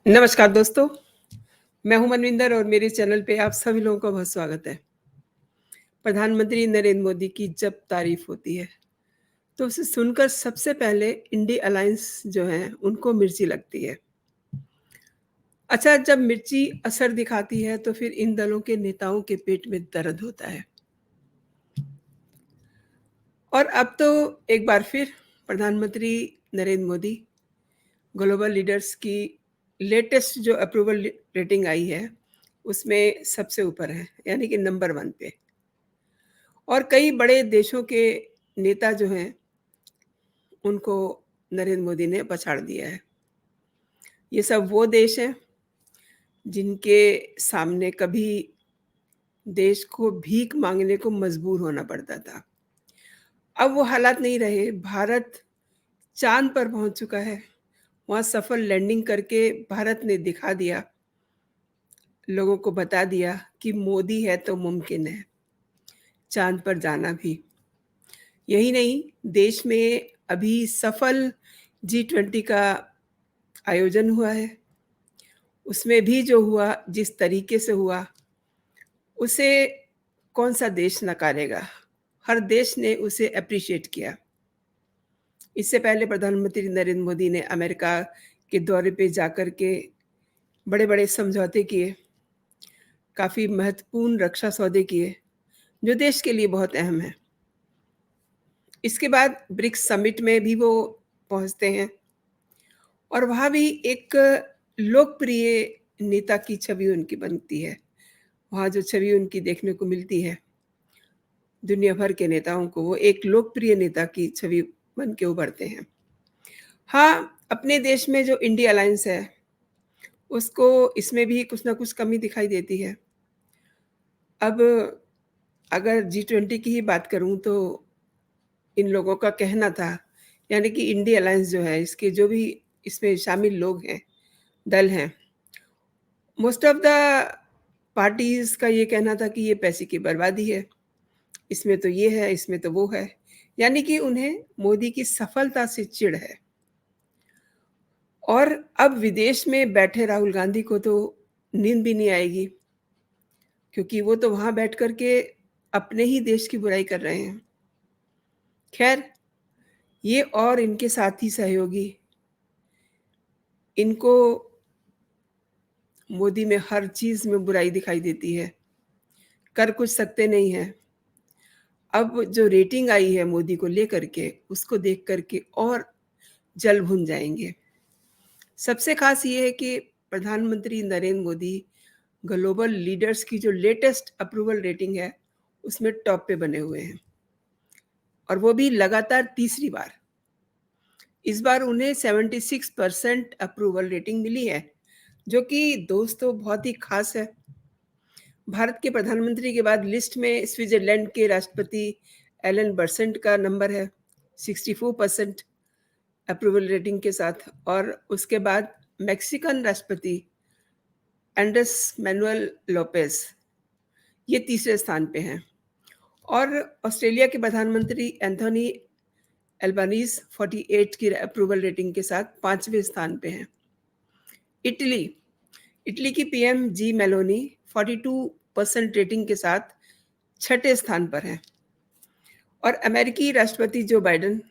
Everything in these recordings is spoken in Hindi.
नमस्कार दोस्तों, मैं हूँ मनविंदर और मेरे चैनल पे आप सभी लोगों का बहुत स्वागत है। प्रधानमंत्री नरेंद्र मोदी की जब तारीफ होती है, तो उसे सुनकर सबसे पहले इंडी अलायंस जो है, उनको मिर्ची लगती है। अच्छा, जब मिर्ची असर दिखाती है, तो फिर इन दलों के नेताओं के पेट में दर्द होता है। और अब तो एक बार फिर प्रधानमंत्री नरेंद्र मोदी ग्लोबल लीडर्स की लेटेस्ट जो अप्रूवल रेटिंग आई है, उसमें सबसे ऊपर है, यानी कि नंबर 1 पे। और कई बड़े देशों के नेता जो हैं, उनको नरेंद्र मोदी ने पछाड़ दिया है। ये सब वो देश हैं, जिनके सामने कभी देश को भीख माँगने को मजबूर होना पड़ता था। अब वो हालात नहीं रहे, भारत चाँद पर पहुँच चुका है। वहाँ सफल लैंडिंग करके भारत ने दिखा दिया, लोगों को बता दिया कि मोदी है तो मुमकिन है, चाँद पर जाना भी। यही नहीं, देश में अभी सफल जी20 का आयोजन हुआ है। उसमें भी जो हुआ, जिस तरीके से हुआ, उसे कौन-सा देश नकारेगा? हर देश ने उसे एप्रिशिएट किया। इससे पहले प्रधानमंत्री नरेंद्र मोदी ने अमेरिका के दौरे पे जाकर के बड़े-बड़े समझौते किए, काफ़ी महत्वपूर्ण रक्षा सौदे किए, जो देश के लिए बहुत अहम है। इसके बाद ब्रिक्स समिट में भी वो पहुँचते हैं और वहाँ भी एक लोकप्रिय नेता की छवि उनकी बनती है। वहाँ जो छवि उनकी देखने को मिलती है, दुनिया भर के नेताओं को वो एक लोकप्रिय नेता की छवि बन के उभरते हैं। हाँ, अपने देश में जो इंडी अलायंस है, उसको इसमें भी कुछ न कुछ कमी दिखाई देती है। अब अगर जी20 की ही बात करूँ तो इन लोगों का कहना था, यानी कि इंडी अलायंस जो है, इसके जो भी इसमें शामिल लोग हैं, दल हैं, मोस्ट ऑफ द पार्टीज़ का ये कहना था कि ये पैसे की बर्बादी है। इसमें तो ये है, इसमें तो वो है। यानी कि उन्हें मोदी की सफलता से चिढ़ है। और अब विदेश में बैठे राहुल गांधी को तो नींद भी नहीं आएगी, क्योंकि वो तो वहाँ बैठ कर के अपने ही देश की बुराई कर रहे हैं। खैर, ये और इनके साथी सहयोगी, इनको मोदी में हर चीज़ में बुराई दिखाई देती है, कर कुछ सकते नहीं हैं। अब जो रेटिंग आई है मोदी को लेकर के, उसको देख कर के और जल भुन जाएँगे। सबसे ख़ास ये है कि प्रधानमंत्री नरेंद्र मोदी ग्लोबल लीडर्स की जो लेटेस्ट अप्रूवल रेटिंग है, उसमें टॉप पे बने हुए हैं और वो भी लगातार तीसरी बार। इस बार उन्हें 76% अप्रूवल रेटिंग मिली है, जो कि दोस्तों बहुत ही ख़ास है। भारत के प्रधानमंत्री के बाद लिस्ट में स्विट्ज़रलैंड के राष्ट्रपति एलन बर्सेंट का नंबर है, 64% अप्रूवल रेटिंग के साथ। और उसके बाद मेक्सिकन राष्ट्रपति एंड्रेस मैनुअल लोपेज़, ये तीसरे स्थान पे हैं। और ऑस्ट्रेलिया के प्रधानमंत्री एंथोनी एल्बानीज़ 48 की अप्रूवल रेटिंग के साथ 5वें स्थान पे हैं। इटली इटली की पीएम जी मेलोनी 42% रेटिंग के साथ 6ठे स्थान पर हैं। और अमेरिकी राष्ट्रपति जो बाइडेन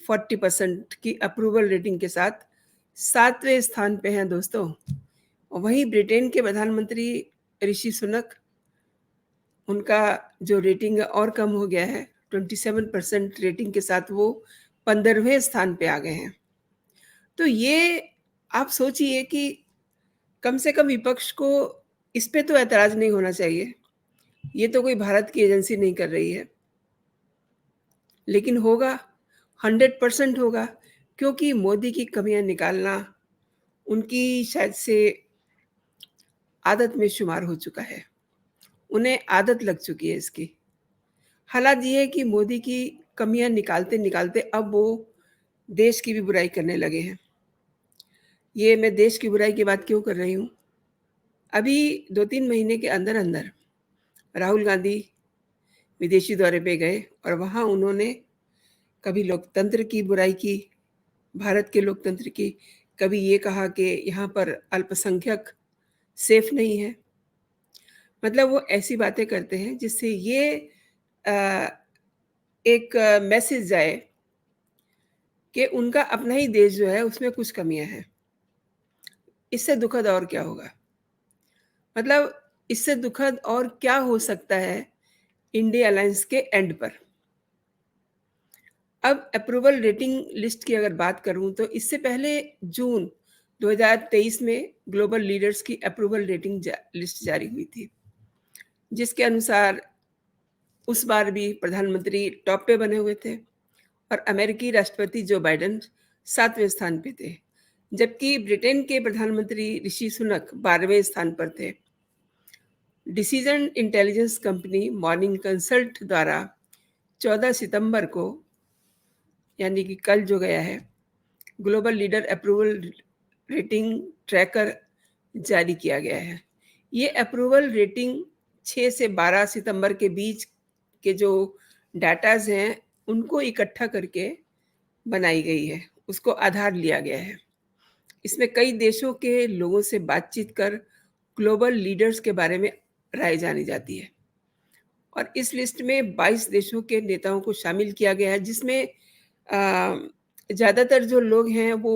40% की अप्रूवल रेटिंग के साथ 7वें स्थान पे हैं दोस्तों। और वहीं ब्रिटेन के प्रधानमंत्री ऋषि सुनक, उनका जो रेटिंग है और कम हो गया है, 27% रेटिंग के साथ वो 15वें स्थान पे आ गए हैं। तो ये आप सोचिए कि कम से कम विपक्ष को इस पे तो ऐतराज़ नहीं होना चाहिए। ये तो कोई भारत की एजेंसी नहीं कर रही है। लेकिन होगा, 100% होगा, क्योंकि मोदी की कमियाँ निकालना उनकी शायद से आदत में शुमार हो चुका है। उन्हें आदत लग चुकी है इसकी। हालात ये है कि मोदी की कमियाँ निकालते-निकालते अब वो देश की भी बुराई करने लगे हैं। ये मैं देश की बुराई की बात क्यों कर रही हूँ? अभी 2-3 महीने के अंदर-अंदर राहुल गांधी विदेशी दौरे पे गए और वहाँ उन्होंने कभी लोकतंत्र की बुराई की, भारत के लोकतंत्र की, कभी ये कहा कि यहाँ पर अल्पसंख्यक सेफ नहीं है। मतलब वो ऐसी बातें करते हैं जिससे ये अ, एक मैसेज जाए कि उनका अपना ही देश जो है उसमें कुछ कमियाँ हैं। इससे दुखद और क्या होगा? मतलब इससे दुखद और क्या हो सकता है इंडिया अलायंस के एंड पर? अब अप्रूवल रेटिंग लिस्ट की अगर बात करूँ तो इससे पहले जून 2023 में ग्लोबल लीडर्स की अप्रूवल रेटिंग लिस्ट जारी हुई थी, जिसके अनुसार उस बार भी प्रधानमंत्री टॉप पे बने हुए थे और अमेरिकी राष्ट्रपति जो बाइडेन 7वें स्थान पे थे, जबकि ब्रिटेन के प्रधानमंत्री ऋषि सुनक 12वें स्थान पर थे। Decision intelligence company morning consult द्वारा 14 सितंबर को, यानी कि कल जो गया है, global leader approval rating tracker जारी किया गया है। ये अप्रूवल रेटिंग 6 से 12 सितंबर के बीच के जो डाटाज़ हैं, उनको इकट्ठा करके बनाई गई है, उसको आधार लिया गया है। इसमें कई देशों के लोगों से बातचीत कर ग्लोबल लीडर्स के बारे में राय जानी जाती है और इस लिस्ट में 22 देशों के नेताओं को शामिल किया गया है, जिसमें ज़्यादातर जो लोग हैं वो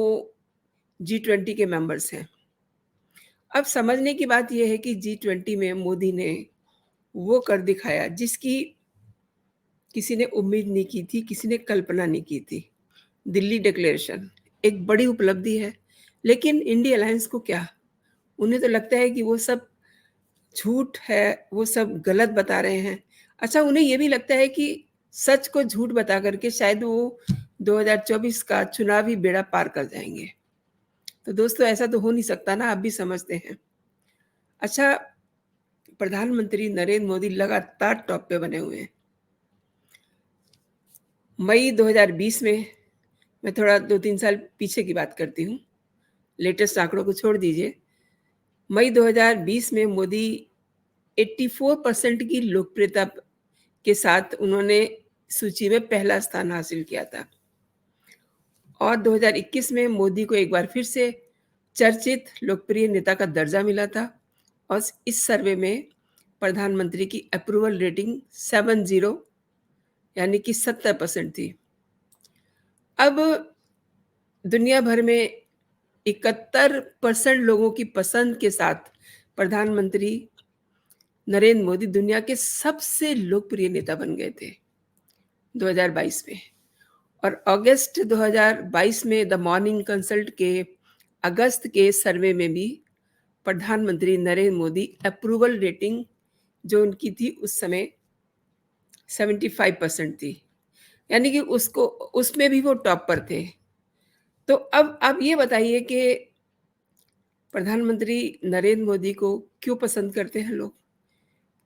G20 के मेंबर्स हैं। अब समझने की बात ये है कि G20 में मोदी ने वो कर दिखाया जिसकी किसी ने उम्मीद नहीं की थी, किसी ने कल्पना नहीं की थी। दिल्ली डिक्लेरेशन एक बड़ी उपलब्धि है, लेकिन इंडिया अलायंस को क्या? उन्हें तो लगता है कि वो सब झूठ है, वो सब गलत बता रहे हैं। अच्छा, उन्हें ये भी लगता है कि सच को झूठ बता करके शायद वो 2024 का चुनावी बेड़ा पार कर जाएँगे। तो दोस्तों ऐसा तो हो नहीं सकता ना, आप भी समझते हैं। अच्छा, प्रधानमंत्री नरेंद्र मोदी लगातार टॉप पे बने हुए हैं। मई 2020 में, मैं थोड़ा 2-3 साल पीछे की बात करती हूँ, लेटेस्ट आंकड़ों को छोड़ दीजिए। मई 2020 में मोदी 84% की लोकप्रियता के साथ उन्होंने सूची में पहला स्थान हासिल किया था और 2021 में मोदी को एक बार फिर से चर्चित लोकप्रिय नेता का दर्जा मिला था और इस सर्वे में प्रधानमंत्री की अप्रूवल रेटिंग 70 यानी कि 70% थी। अब दुनिया भर में 71% लोगों की पसंद के साथ प्रधानमंत्री नरेंद्र मोदी दुनिया के सबसे लोकप्रिय नेता बन गए थे 2022 में। और अगस्त 2022 में द मॉर्निंग कंसल्ट के अगस्त के सर्वे में भी प्रधानमंत्री नरेंद्र मोदी अप्रूवल रेटिंग जो उनकी थी उस समय 75% थी, यानी कि उसको उसमें भी वो टॉप पर थे। तो अब आप ये बताइए कि प्रधानमंत्री नरेंद्र मोदी को क्यों पसंद करते हैं लोग?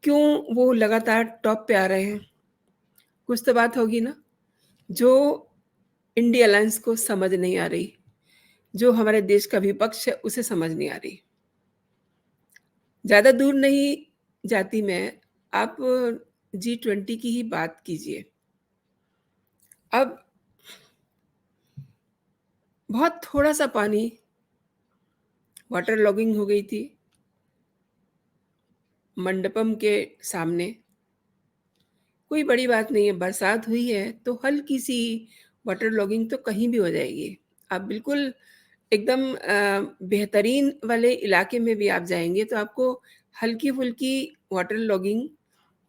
क्यों वो लगातार टॉप पे आ रहे हैं? कुछ तो बात होगी ना, जो इंडिया अलायंस को समझ नहीं आ रही, जो हमारे देश का विपक्ष है उसे समझ नहीं आ रही। ज़्यादा दूर नहीं जाती मैं, आप G20 की ही बात कीजिए। अब बहुत थोड़ा-सा पानी, वाटर लॉगिंग हो गई थी मंडपम के सामने। कोई बड़ी बात नहीं है, बरसात हुई है तो हल्की-सी वाटर लॉगिंग तो कहीं भी हो जाएगी। आप बिल्कुल एकदम बेहतरीन वाले इलाके में भी आप जाएँगे तो आपको हल्की-फुल्की वाटर लॉगिंग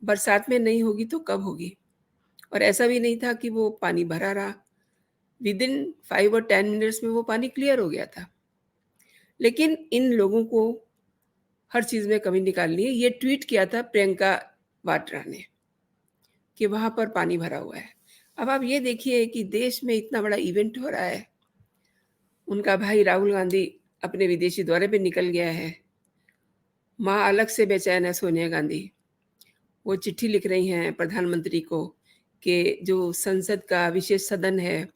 बरसात में नहीं होगी तो कब होगी? और ऐसा भी नहीं था कि वो पानी भरा रहा। विदिन 5 और 10 मिनट्स में वो पानी क्लियर हो गया था। लेकिन इन लोगों को हर चीज़ में कमी निकालनी है। ये ट्वीट किया था प्रियंका वाड्रा ने कि वहाँ पर पानी भरा हुआ है। अब आप ये देखिए कि देश में इतना बड़ा इवेंट हो रहा है, उनका भाई राहुल गांधी अपने विदेशी दौरे पे निकल गया है। माँ अलग से बेचैन है सोनिया गांधी। वो चिट्ठी लिख रही हैं प्रधानमंत्री को कि जो संसद का विशेष सदन है,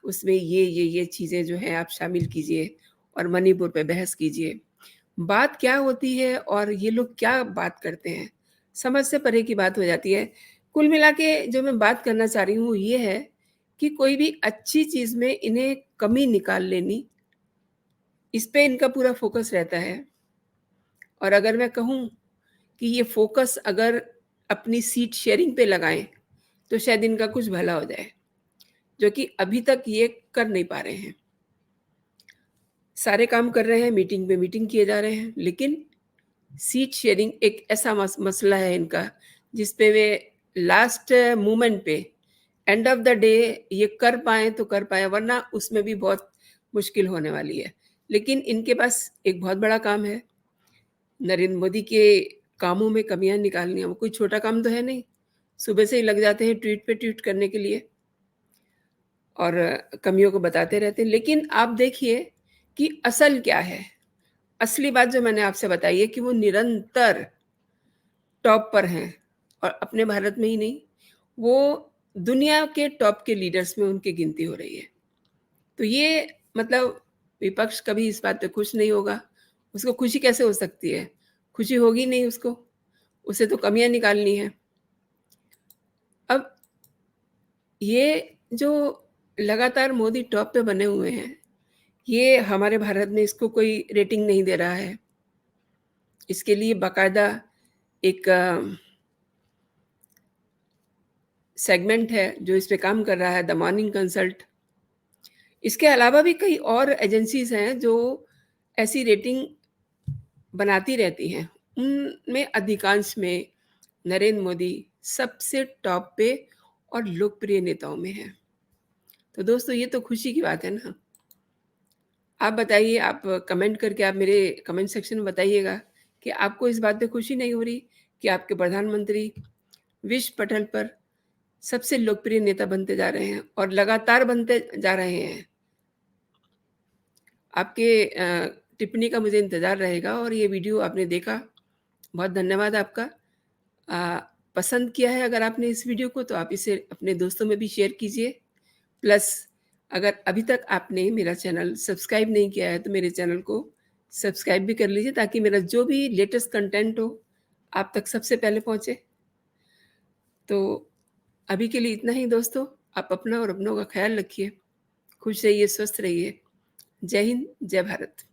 उसमें ये चीज़ें जो हैं आप शामिल कीजिए और मणिपुर पे बहस कीजिए। बात क्या होती है और ये लोग क्या बात करते हैं, समझ से परे की बात हो जाती है। कुल मिला के जो मैं बात करना चाह रही हूँ ये है कि कोई भी अच्छी चीज़ में इन्हें कमी निकाल लेनी इस पे इनका पूरा फ़ोकस रहता है। और अगर मैं कहूँ कि ये फ़ोकस अगर अपनी सीट शेयरिंग पे लगाएँ, तो शायद इनका कुछ भला हो जाए, जो कि अभी तक ये कर नहीं पा रहे हैं। सारे काम कर रहे हैं, मीटिंग पे मीटिंग किए जा रहे हैं, लेकिन सीट शेयरिंग एक ऐसा मसला है इनका, जिस पे वे लास्ट मोमेंट पे, एंड ऑफ द डे ये कर पाएँ तो कर पाएँ, वरना उसमें भी बहुत मुश्किल होने वाली है। लेकिन इनके पास एक बहुत बड़ा काम है, नरेंद्र मोदी के कामों में कमियाँ निकालनी है। वो कोई छोटा काम तो है नहीं, सुबह से ही लग जाते हैं ट्वीट पे ट्वीट करने के लिए और कमियों को बताते रहते हैं। लेकिन आप देखिए कि असल क्या है? असली बात जो मैंने आपसे बताई है कि वो निरंतर टॉप पर हैं और अपने भारत में ही नहीं, वो दुनिया के टॉप के लीडर्स में उनकी गिनती हो रही है। तो ये मतलब विपक्ष कभी इस बात पे खुश नहीं होगा। उसको खुशी कैसे हो सकती है? खुशी होगी नहीं उसको, उसे तो कमियाँ निकालनी हैं। अब ये जो लगातार मोदी टॉप पे बने हुए हैं, ये हमारे भारत में इसको कोई रेटिंग नहीं दे रहा है। इसके लिए बाकायदा एक सेगमेंट है जो इस पे काम कर रहा है, द मॉर्निंग कंसल्ट। इसके अलावा भी कई और एजेंसीज़ हैं जो ऐसी रेटिंग बनाती रहती हैं। उनमें अधिकांश में नरेंद्र मोदी सबसे टॉप पे और लोकप्रिय नेताओं में हैं। तो दोस्तों ये तो खुशी की बात है ना। आप बताइए, आप कमेंट करके आप मेरे कमेंट सेक्शन में बताइएगा कि आपको इस बात पे खुशी नहीं हो रही कि आपके प्रधानमंत्री विश्व पटल पर सबसे लोकप्रिय नेता बनते जा रहे हैं और लगातार बनते जा रहे हैं। आपके टिप्पणी का मुझे इंतज़ार रहेगा और ये वीडियो आपने देखा, बहुत धन्यवाद आपका। अ, पसंद किया है अगर आपने इस वीडियो को तो आप इसे अपने दोस्तों में भी शेयर कीजिए। प्लस अगर अभी तक आपने मेरा चैनल सब्सक्राइब नहीं किया है तो मेरे चैनल को सब्सक्राइब भी कर लीजिए ताकि मेरा जो भी लेटेस्ट कंटेंट हो आप तक सबसे पहले पहुँचे। तो अभी के लिए इतना ही दोस्तों, आप अपना और अपनों का ख़्याल रखिए। खुश रहिए, स्वस्थ रहिए। जय हिंद, जय भारत।